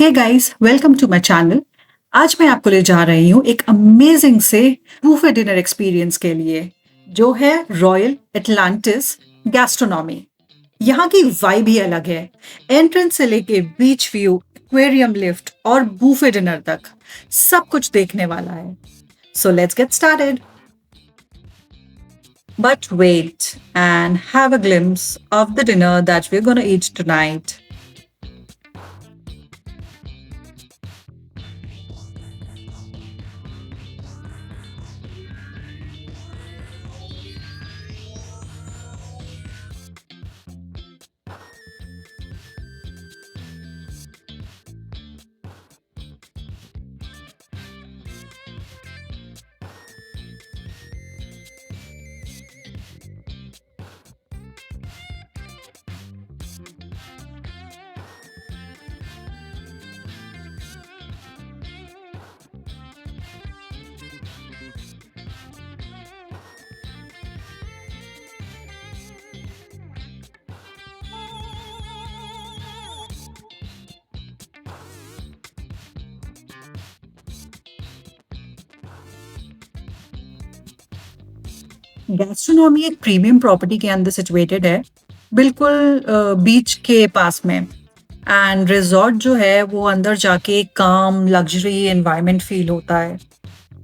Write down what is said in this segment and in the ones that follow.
Hey guys, welcome to my channel. आज मैं आपको ले जा रही हूँ एक अमेजिंग से बूफे डिनर एक्सपीरियंस के लिए, जो है रॉयल एटलांटिस गैस्ट्रोनॉमी। यहाँ की वाइब ही अलग है। एंट्रेंस से लेके बीच व्यू, एक्वेरियम लिफ्ट और बूफे डिनर तक सब कुछ देखने वाला है। So let's get started. But wait and have a glimpse of the dinner that we're gonna eat tonight. Gastronomy एक प्रीमियम प्रॉपर्टी के अंदर सिचुएटेड है, बिल्कुल बीच के पास में। एंड रिजॉर्ट जो है वो अंदर जाके काम लग्जरी एनवायरनमेंट फील होता है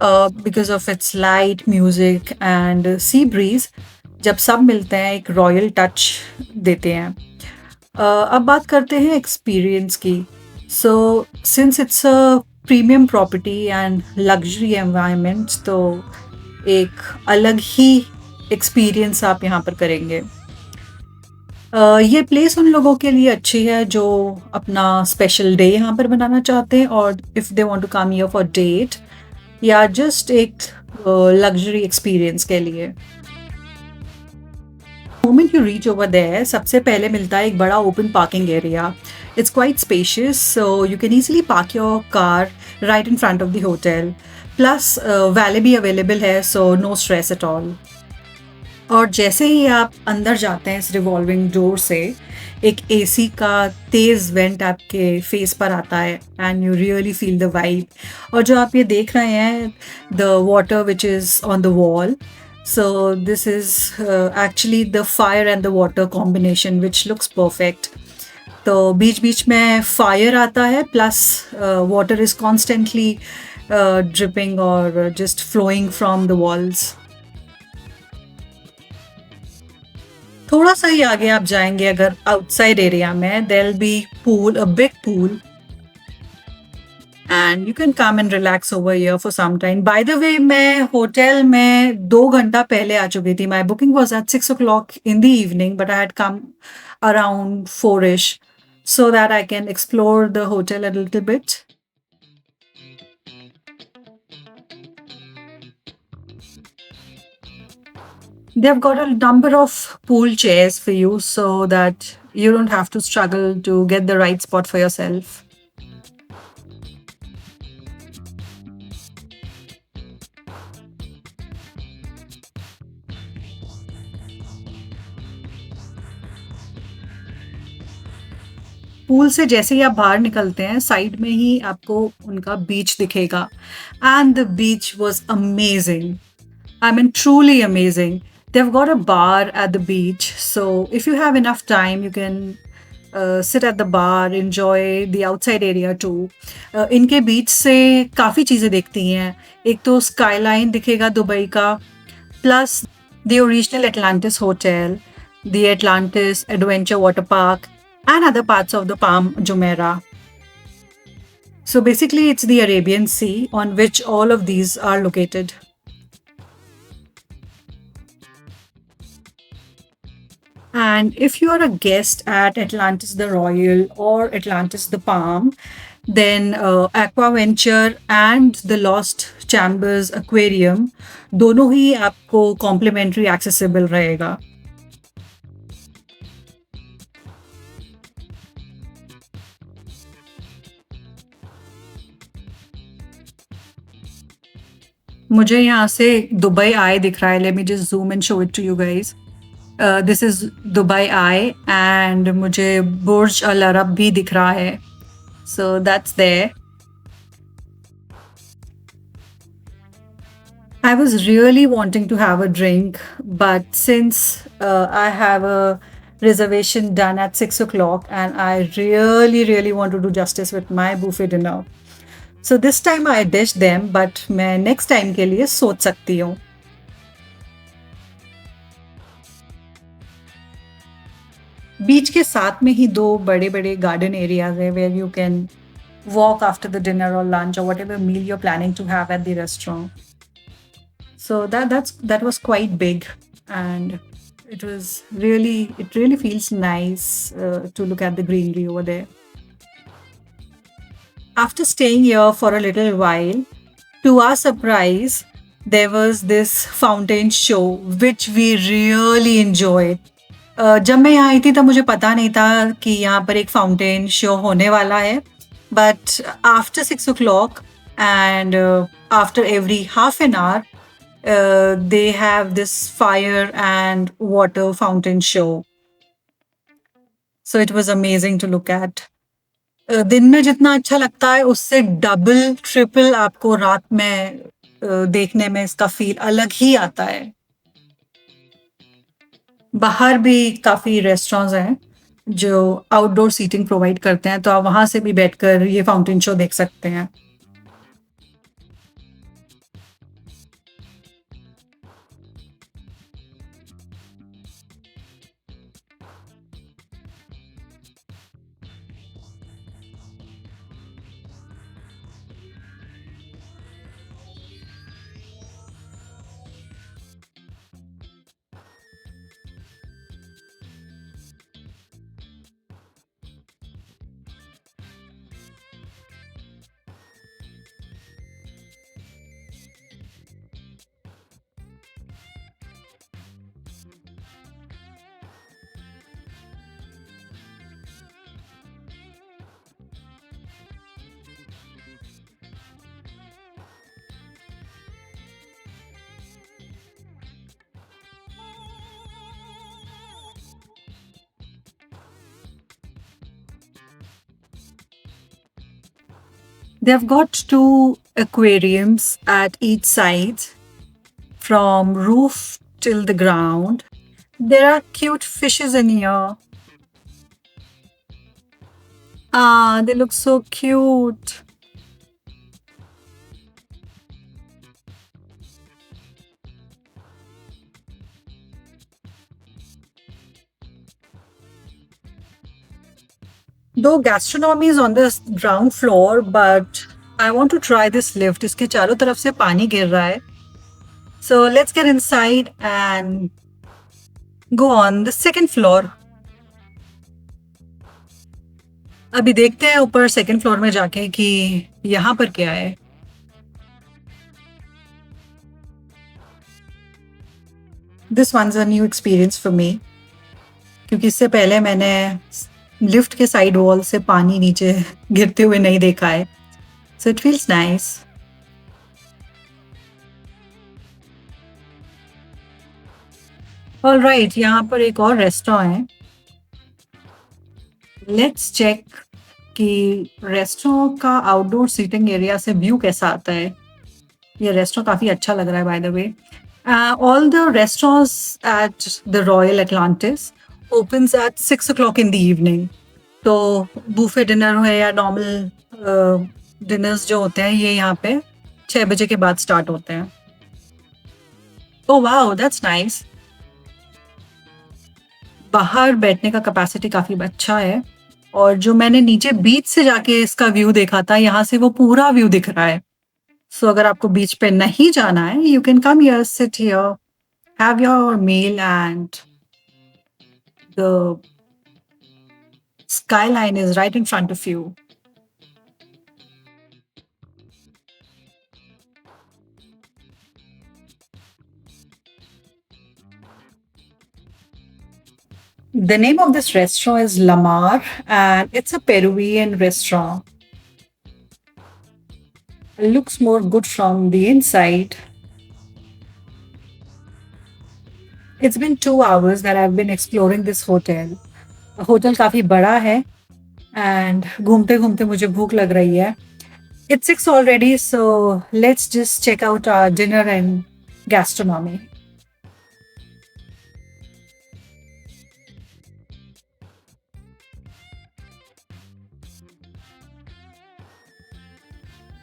because of its light music and sea breeze. जब सब मिलते हैं एक रॉयल टच देते हैं। अब बात करते हैं एक्सपीरियंस की। So since it's a premium property and luxury environment, तो एक अलग ही एक्सपीरियंस आप यहाँ पर करेंगे। ये प्लेस उन लोगों के लिए अच्छी है जो अपना स्पेशल डे यहाँ पर बनाना चाहते हैं, और if they want to come here for date या जस्ट एक लग्जरी एक्सपीरियंस के लिए। Moment you reach over there, सबसे पहले मिलता है एक बड़ा open parking area. It's quite spacious, so you can easily park your car right in front of the hotel. Plus valet भी अवेलेबल है, सो नो स्ट्रेस एट ऑल। और जैसे ही आप अंदर जाते हैं इस रिवॉल्विंग डोर से, एक एसी का तेज़ वेंट आपके फेस पर आता है and you really feel the vibe. और जो आप ये देख रहे हैं, the water which is on the wall, so this is actually the fire and the water combination which looks perfect. तो बीच बीच में फायर आता है, plus water is constantly dripping और just flowing from the walls. थोड़ा सा ही आगे आप जाएंगे अगर आउटसाइड एरिया में, there will be pool, a big pool, and you can come and relax over here for some time. By the way, मैं होटल में 2 घंटा पहले आ चुकी थी। My booking was at 6 o'clock in the evening, but I had come around 4ish so that I can explore the hotel a little bit. They've got a number of pool chairs for you so that you don't have to struggle to get the right spot for yourself. Pool से जैसे ही आप बाहर निकलते हैं, side में ही आपको उनका बीच दिखेगा, and the beach was amazing. I mean, truly amazing. They've got a bar at the beach, so if you have enough time, you can sit at the bar, enjoy the outside area too. इनके बीच से काफ़ी चीज़ें दिखती हैं। एक तो skyline दिखेगा Dubai का, plus the original Atlantis Hotel, the Atlantis Adventure Water Park, and other parts of the Palm Jumeirah. So basically, it's the Arabian Sea on which all of these are located. And if you are a guest at Atlantis the Royal or Atlantis the Palm, then Aquaventure and the Lost Chambers Aquarium दोनों ही आपको complimentary accessible रहेगा। मुझे यहाँ से Dubai आई दिख रहा है। Let me just zoom and show it to you guys. This is Dubai I, and मुझे बुर्ज अल अरब भी दिख रहा है। So that's there. I was really wanting to have a drink, but since I have a reservation done at 6 o'clock and I really, really want to do justice with my buffet dinner. So this time I dished them, but मैं next time के लिए सोच सकती हूँ. बीच के साथ में ही दो बड़े-बड़े गार्डन एरियाज है where you can walk after the dinner or lunch or whatever meal you're planning to have at the restaurant. So that was quite big, and it really feels nice to look at the greenery over there. After staying here for a little while, to our surprise, there was this fountain show which we really enjoyed. जब मैं यहाँ आई थी तब मुझे पता नहीं था कि यहाँ पर एक फाउंटेन शो होने वाला है, but after 6 o'clock and after every half an hour they have this fire and water fountain show. So it was amazing to look at. दिन में जितना अच्छा लगता है उससे डबल ट्रिपल आपको रात में देखने में इसका फील अलग ही आता है. बाहर भी काफ़ी रेस्टोरेंट्स हैं जो आउटडोर सीटिंग प्रोवाइड करते हैं, तो आप वहाँ से भी बैठकर ये फाउंटेन शो देख सकते हैं. They've got two aquariums at each side, from roof till the ground. There are cute fishes in here. Ah, they look so cute. Though gastronomy is on the ground floor, but I want to try this lift. इसके चारों तरफ से पानी गिर रहा है. So let's get inside and go on the second floor. अभी देखते हैं ऊपर सेकंड फ्लोर में जाके कि यहाँ पर क्या है. This one's a new experience for me, क्योंकि इससे पहले मैंने लिफ्ट के साइड वॉल से पानी नीचे गिरते हुए नहीं देखा है. So it feels nice. All right, यहाँ पर एक और रेस्टोरेंट है. लेट्स चेक कि रेस्टोरेंट का आउटडोर सीटिंग एरिया से व्यू कैसा आता है. ये रेस्टोरेंट काफ़ी अच्छा लग रहा है bye the way. All the restaurants at the Royal Atlantis opens at 6 o'clock in the evening. तो बुफे डिनर हो या नॉर्मल डिनर्स जो होते हैं ये यहाँ पे 6 बजे के बाद स्टार्ट होते हैं. Oh wow, that's nice. बाहर बैठने का कैपेसिटी काफ़ी अच्छा है, और जो मैंने नीचे बीच से जाके इसका व्यू देखा था, यहाँ से वो पूरा व्यू दिख रहा है. सो अगर आपको बीच पे नहीं जाना है, you can come here, sit here, have your meal and the skyline is right in front of you. The name of this restaurant is Lamar, and it's a Peruvian restaurant. It looks more good from the inside. It's been 2 hours that I've been exploring this hotel. Hotel काफ़ी बड़ा है and घूमते-घूमते मुझे भूख लग रही है। It's 6 already, so let's just check out our dinner and gastronomy.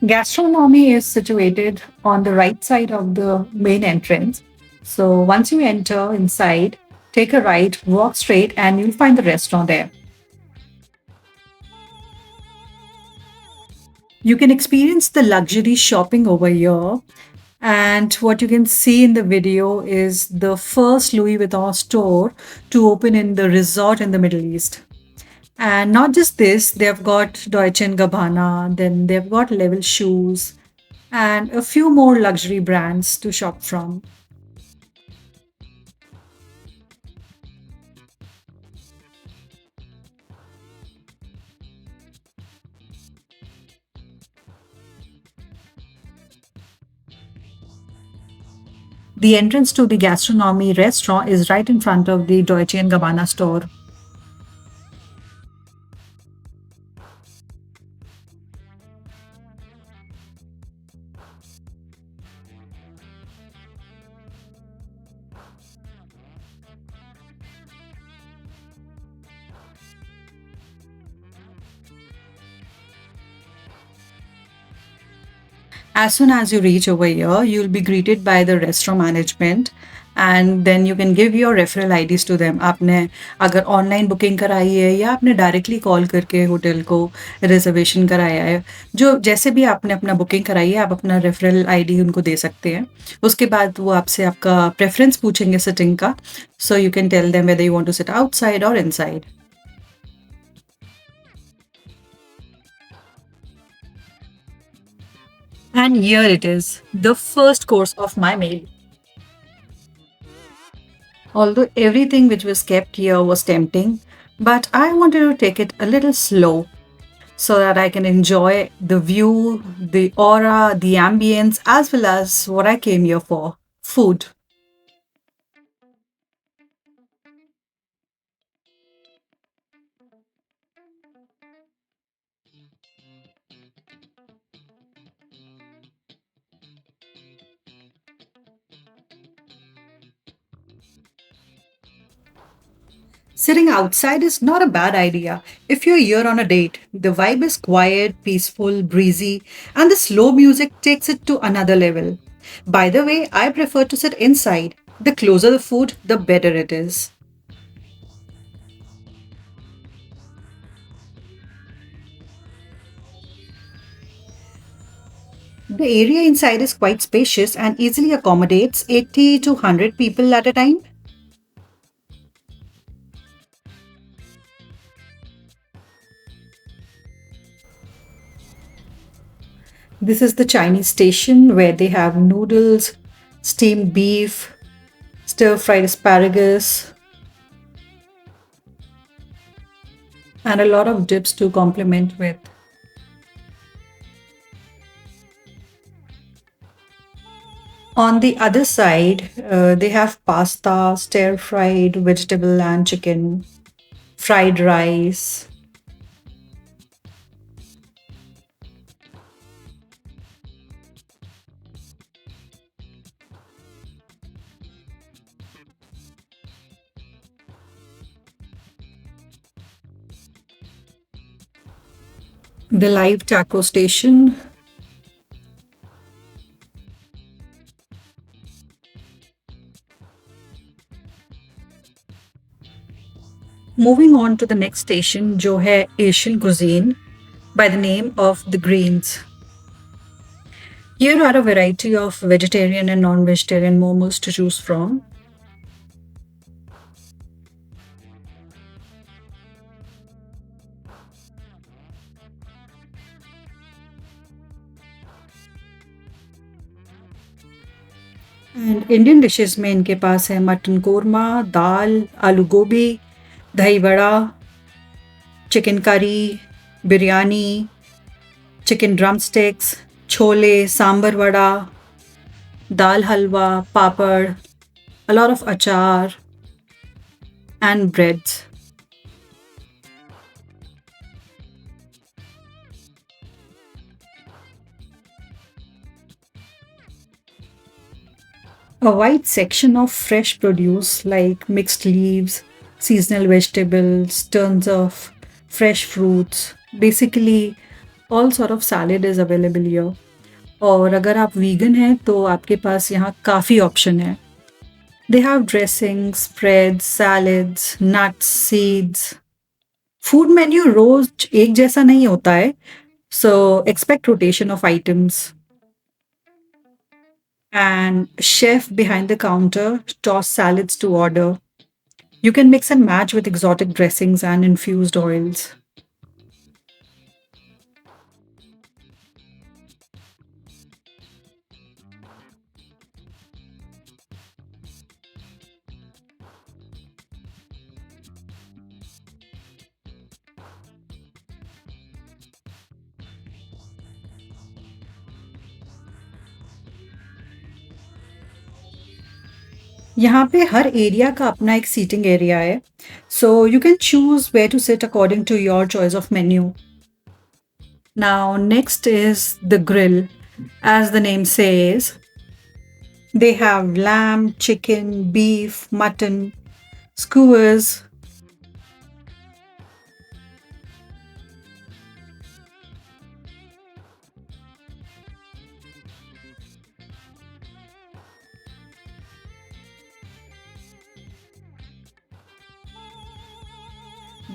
Gastronomy is situated on the right side of the main entrance. So once you enter inside, take a right, walk straight, and you'll find the restaurant there. You can experience the luxury shopping over here. And what you can see in the video is the first Louis Vuitton store to open in the resort in the Middle East. And not just this, they've got Deutsche and Gabbana, then they've got Level Shoes, and a few more luxury brands to shop from. The entrance to the gastronomy restaurant is right in front of the Deutsche and Gabbana store. As soon as you reach over here, you'll be greeted by the restaurant management and then you can give your referral IDs to them. आपने अगर online booking कराई है या आपने directly call करके hotel को reservation कराया है, जो जैसे भी आपने अपना बुकिंग कराई है, आप अपना रेफरल आईडी उनको दे सकते हैं। उसके बाद वो आपसे आपका प्रेफ़रेंस पूछेंगे सिटिंग का, so you can tell them whether you want to sit outside और inside. And here it is, the first course of my meal. Although everything which was kept here was tempting, but I wanted to take it a little slow so that I can enjoy the view, the aura, the ambience, as well as what I came here for food. Sitting outside is not a bad idea if you're here on a date. The vibe is quiet, peaceful, breezy, and the slow music takes it to another level. By the way, I prefer to sit inside. The closer the food, the better it is. The area inside is quite spacious and easily accommodates 80 to 100 people at a time. This is the Chinese station where they have noodles, steamed beef, stir fried asparagus, and a lot of dips to complement with. On the other side, they have pasta, stir fried vegetable and chicken, fried rice. The live taco station. Moving on to the next station, जो है Asian cuisine by the name of the Greens. Here are a variety of vegetarian and non-vegetarian momos to choose from. And Indian dishes में इनके पास है mutton korma, दाल, आलू गोभी, दही bada, chicken curry, biryani, chicken drumsticks, chole, sambar vada, dal halwa, papad, a lot of achar, and breads. A wide section of fresh produce like mixed leaves, seasonal vegetables, tons of fresh fruits. Basically, all sort of salad is available here. और अगर आप vegan हैं तो आपके पास यहाँ काफ़ी option है. They have dressings, spreads, salads, nuts, seeds. Food menu रोज एक जैसा नहीं होता है, so expect rotation of items. And chef behind the counter toss salads to order. You can mix and match with exotic dressings and infused oils. यहाँ पे हर area का अपना एक सीटिंग एरिया है, so you can choose where to sit according to your choice of menu. Now, next is the grill. As the name says, they have lamb, chicken, beef, mutton, skewers.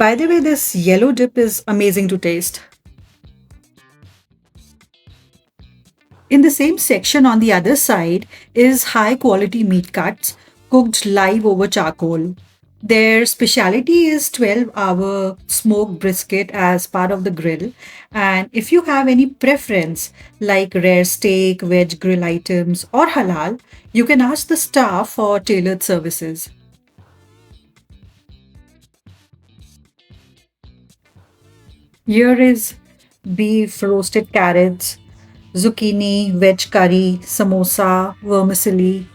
By the way, this yellow dip is amazing to taste. In the same section on the other side is high quality meat cuts cooked live over charcoal. Their specialty is 12-hour smoked brisket as part of the grill. And if you have any preference, like rare steak, veg grill items, or halal, you can ask the staff for tailored services. Here is beef, roasted carrots, zucchini, veg curry, samosa, vermicelli.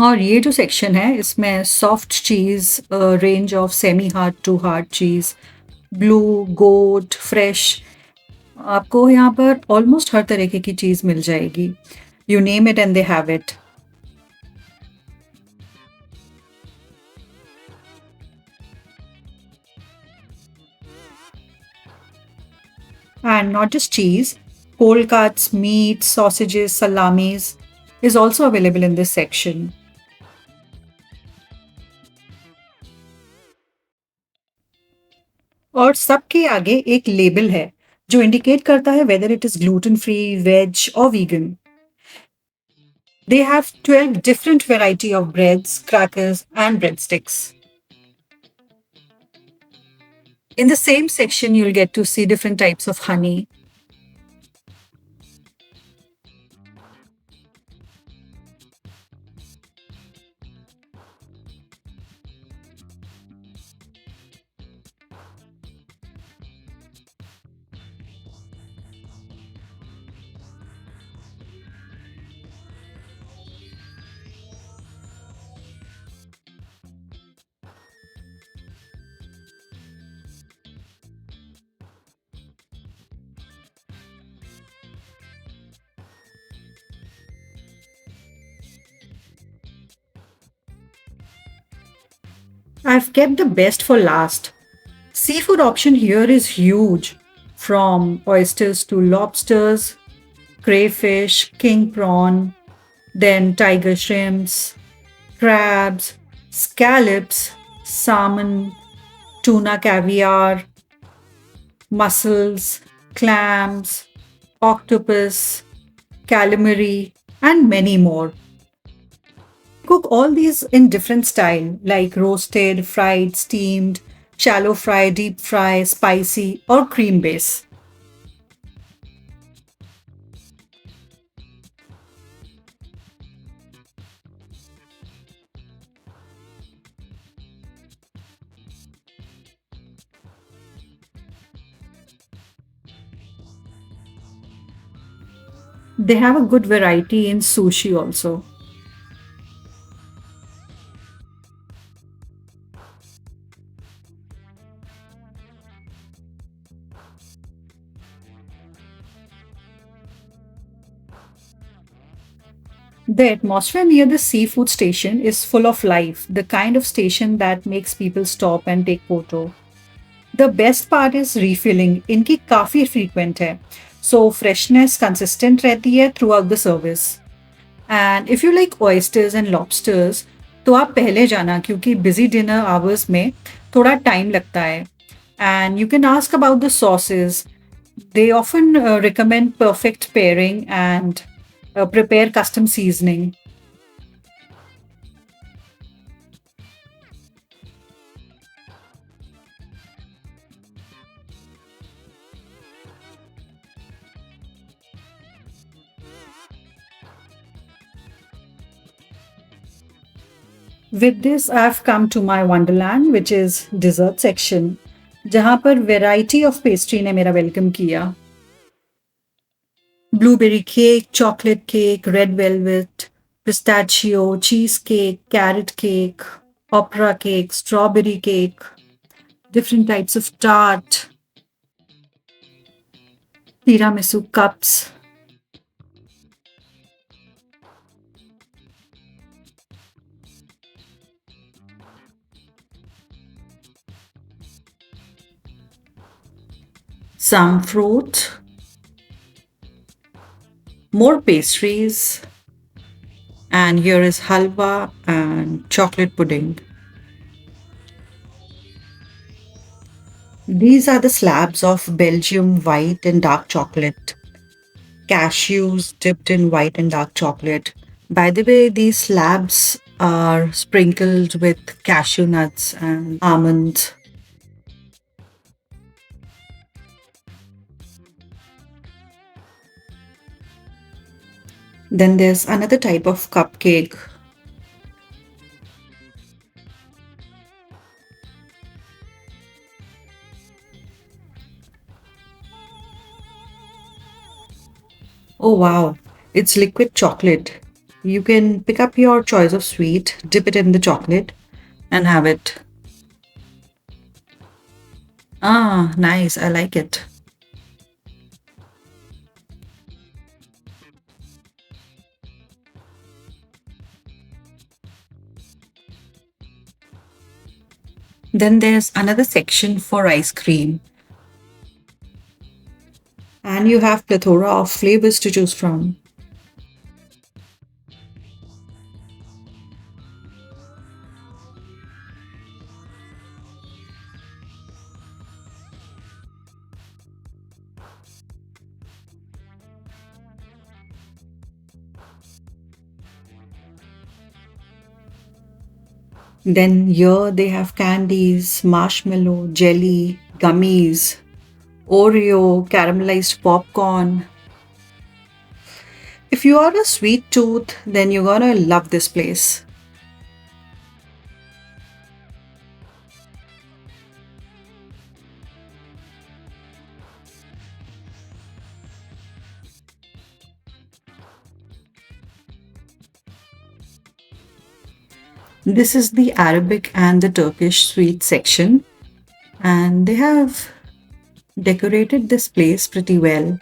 और ये जो section है इसमें soft cheese, range of semi hard to hard cheese, blue, goat, fresh, आपको यहाँ पर almost हर तरीके की चीज़ मिल जाएगी. You name it and they have it. And not just cheese, cold cuts, meat, sausages, salamis is also available in this section. और सबके आगे एक लेबल है जो इंडिकेट करता है whether it is gluten free, veg or vegan. They have 12 different variety of breads, crackers and breadsticks. In the same section you'll get to see different types of honey. I've kept the best for last. Seafood option here is huge, from oysters to lobsters, crayfish, king prawn, then tiger shrimps, crabs, scallops, salmon, tuna caviar, mussels, clams, octopus, calamari, and many more. Cook all these in different style like roasted, fried, steamed, shallow fry, deep fry, spicy, or cream base. They have a good variety in sushi also. The atmosphere near the seafood station is full of life, the kind of station that makes people stop and take photo. The best part is refilling. इनकी काफ़ी frequent है. So freshness consistent रहती है throughout the service. And if you like oysters and lobsters, तो आप पहले जाना क्योंकि busy dinner hours में थोड़ा time लगता है. And you can ask about the sauces. They often recommend perfect pairing and prepare custom seasoning. With this, I've come to my wonderland, which is dessert section, जहाँ पर variety of pastry ने मेरा welcome किया. Blueberry cake, chocolate cake, red velvet, pistachio, cheesecake, carrot cake, opera cake, strawberry cake, different types of tart, tiramisu cups. Some fruit, more pastries, and here is halwa and chocolate pudding. These are the slabs of Belgium white and dark chocolate. Cashews dipped in white and dark chocolate. By the way, these slabs are sprinkled with cashew nuts and almonds. Then there's another type of cupcake. Oh wow, it's liquid chocolate. You can pick up your choice of sweet, dip it in the chocolate, and have it. Ah, nice. I like it. Then there's another section for ice cream, and you have plethora of flavors to choose from. Then here they have candies, marshmallow, jelly, gummies, Oreo, caramelized popcorn. If you are a sweet tooth, then you're gonna love this place. This is the Arabic and the Turkish sweet section, and they have decorated this place pretty well.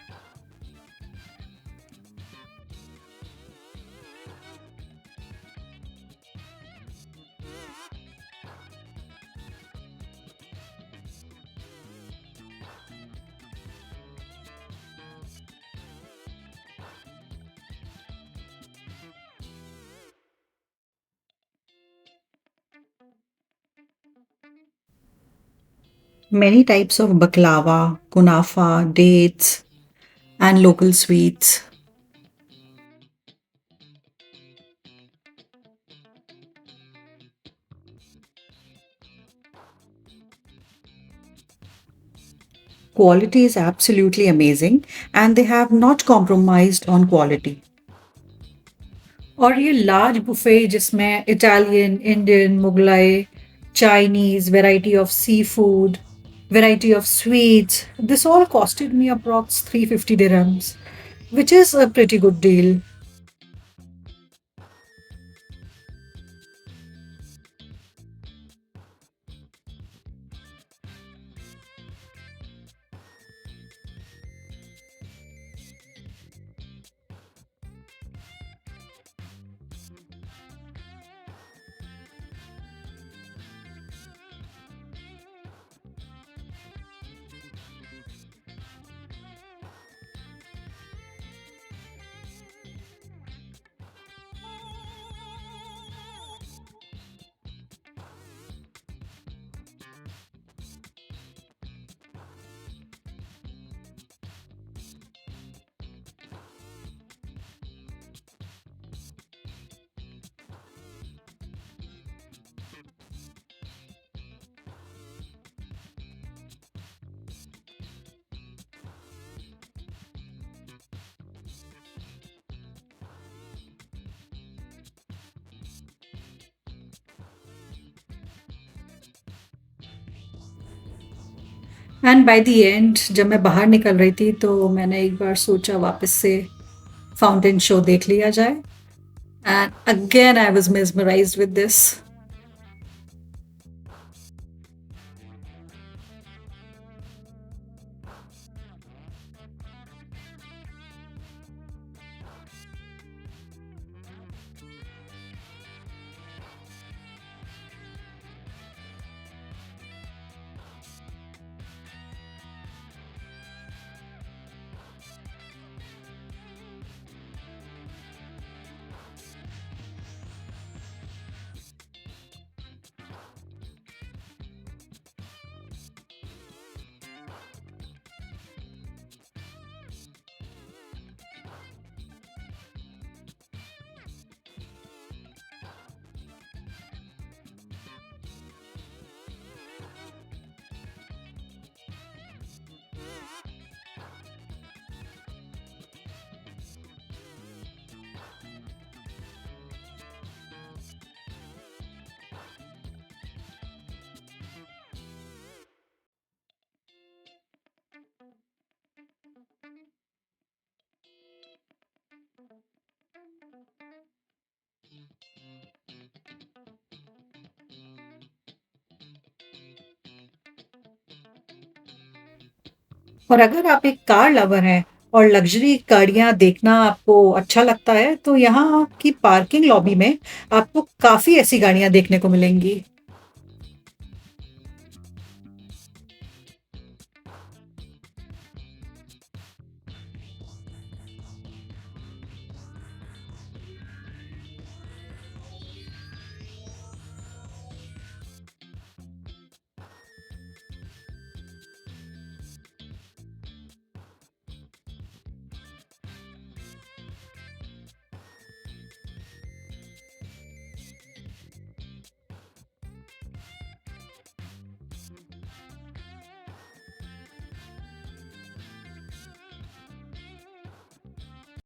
Many types of baklava, kunafa, dates, and local sweets. Quality is absolutely amazing, and they have not compromised on quality. और ये large buffet जिसमें Italian, Indian, Mughlai, Chinese, variety of seafood, variety of sweets. This all costed me approx 350 dirhams. which is a pretty good deal. And by the end जब मैं बाहर निकल रही थी तो मैंने एक बार सोचा वापस से फाउंटेन शो देख लिया जाए, and again I was mesmerized with this. और अगर आप एक कार लवर हैं और लग्जरी गाड़ियां देखना आपको अच्छा लगता है, तो यहाँ की पार्किंग लॉबी में आपको काफी ऐसी गाड़ियां देखने को मिलेंगी।